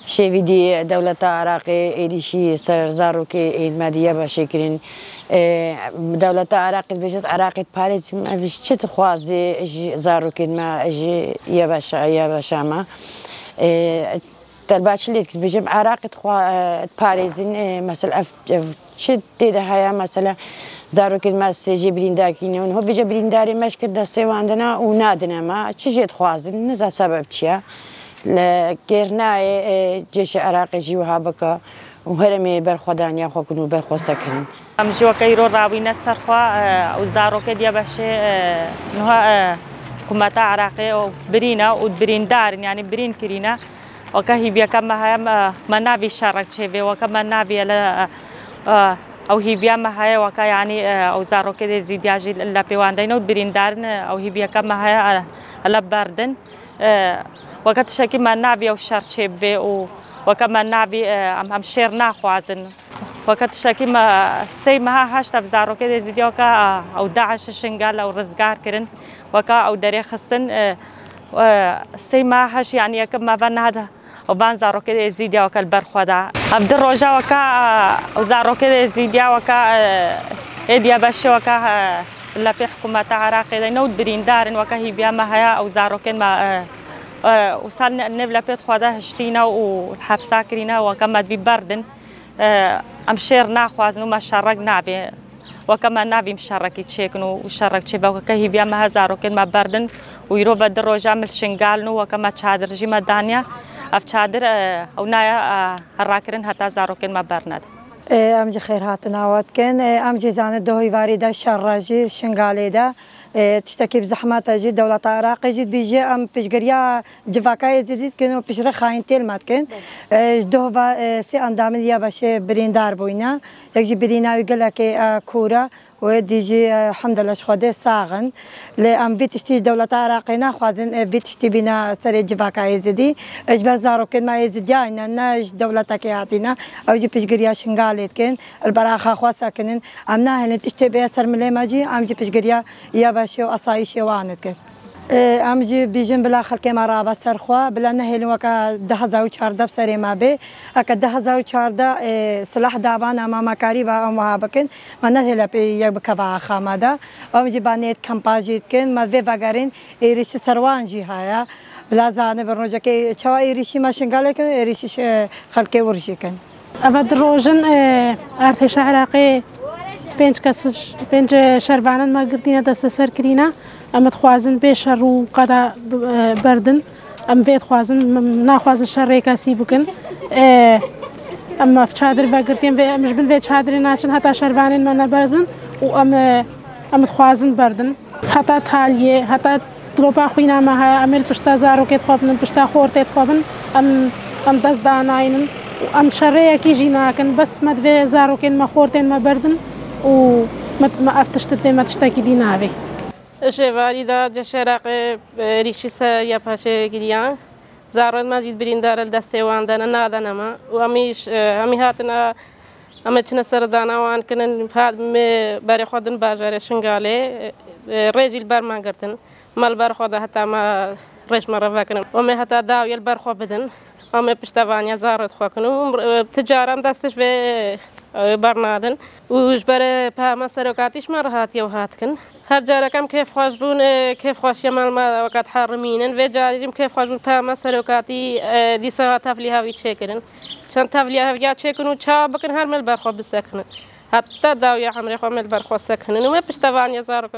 شویدی دولت عراق ایریشی سرزاروک المادیه باشکرین دولت عراق بجد عراق پاریس مفيش چت خوازي زاروك ما يا باشا ما تلباش اللي بجم عراق باريزين مثلا چت ده هيا مثلا زاروك ما جبرين داكينون هو جبرين داري مشكل دستي وعندنا ونادنا ما چجيت خوازن نزا سبب چيا لكيرناي جيش عراقي جيوها بكا وهرمي برخدانيا خوكنو برخوسكرين ام جو كيرو راوي نسر خوا او زاروك ديا باش نها حكومه عراقي برينا وبرين دار يعني برين كرينا وكهي بيا كما هي ما نافي شارك شيء وكما نافي لا او هي بيا ما هي وكا يعني او زاروك دي زيد ياجي لا بيواندين وبرين دار او هي بيا كما هي لا باردن وقت شكي ما نافي او شارك شيء وكما نافي ام شيرنا خوازن وقت شكي ما سي ما هاش تفزارو كده زيديو كا او داعش شنقال او رزقار كرن وكا او دري خستن سي ما هاش يعني كما فان هذا او بان زارو كده زيديو كا البرخودا عبد الرجا وكا او زارو كده زيديو وكا اديا باش وكا لا في حكومه عراقي نود برين دارن وكا هي بيا ما هيا او زارو كن ما وصلنا نبلا بيت خدا هشتينا والحبسه كرينا وكما دبي بردن امشير ناخوازن وما شرق نابي وكما نابي مشاركي تشيكنو وشارك تشيبا وكهي بيا ما هزارو كن ما بردن ويرو بدر روجا مل شنغالنو وكما تشادر جيما دانيا اف تشادر او نايا هراكرن حتى زارو كن ما برند امجي خير هاتنا وات كان امجي زان دوهي وارده شراجي شنغاليدا تشتكي بزحمات جد دولة العراق جد بيجي ام بيشجريا جفاكاي زيد كانوا بيشرخ خاين تلمات كان جدوه سي انداميا باش بريندار بوينا يجي بدينا يقول لك كوره وديجي الحمد لله شخوده ساغن لام فيتشتي دولة العراقنا خوازن فيتشتي بنا سري جفاكاي زدي اجبر زارو كان ما يزديا ان ناج دولتك يعطينا او جي بيشجريا شنغاليت كان البراخه خواسا كان امنا هن تشتبه سر مليماجي ام جي بيشجريا يا باشو اصايشي وانت كان ام جي بيجن بلا خلق مرابا سرخوا بلا نهيل وكا 2014 بسري ما بي اك 2014 سلاح دابان امام كاري با مهابكن من نهيل بي يك بكوا خامدا ام جي بانيت كامباجيت كن ما في فاغارين ريش سروان جي هيا بلا زانه برنوجا كي چوا ريشي ماشنغال كن ريش خلق ورشي كن ابد روجن ارتش عراقي بنج شربانن ما قردينا دست سر كرينا ام تخوازن بشر وقدا بردن ام بيت خوازن ناخوازن شر كاسي بكن ام فشادر باقردين مش بن بيت شادر ناشن حتى شربانن من بردن ام تخوازن بردن حتى تاليه حتى دروبا خوينا ما عمل بشتا زارو كيت خوبن بشتا خورتيت خوبن ام دز داناين ام شر كي جيناكن بس ما دفي زارو كين ما خورتين ما بردن وما افتشت في ما تشتكي دينافي شوالي دا جشراق ريشي يا باشا كريان زارون ماجد بريندار الدستي واندنا نادنا ما وامي هاتنا امتنا سردانا وان كنن باري خودن باجار شنغالي ريجي البار ما قرتن ما البار خود حتى ما ريش مرة فاكن ومي حتى داو يلبار خو بدن ومي بشتفانيا زارت خوكن تجارة دستش في برنادن وجبر بها سرقاتيش ما رهات يوهاتكن هر جارة كم كيف خوش بون كيف خوش يمال ما وقت حرمينن و جاريم كيف خوش بون بها سرقاتي دي ساعات تفليها في تشيكن شان تفليها في تشيكن وشا بكن هر مل برخو بسكن حتى داو يا حمري خو مل برخو سكن وما بشتفانيا زارو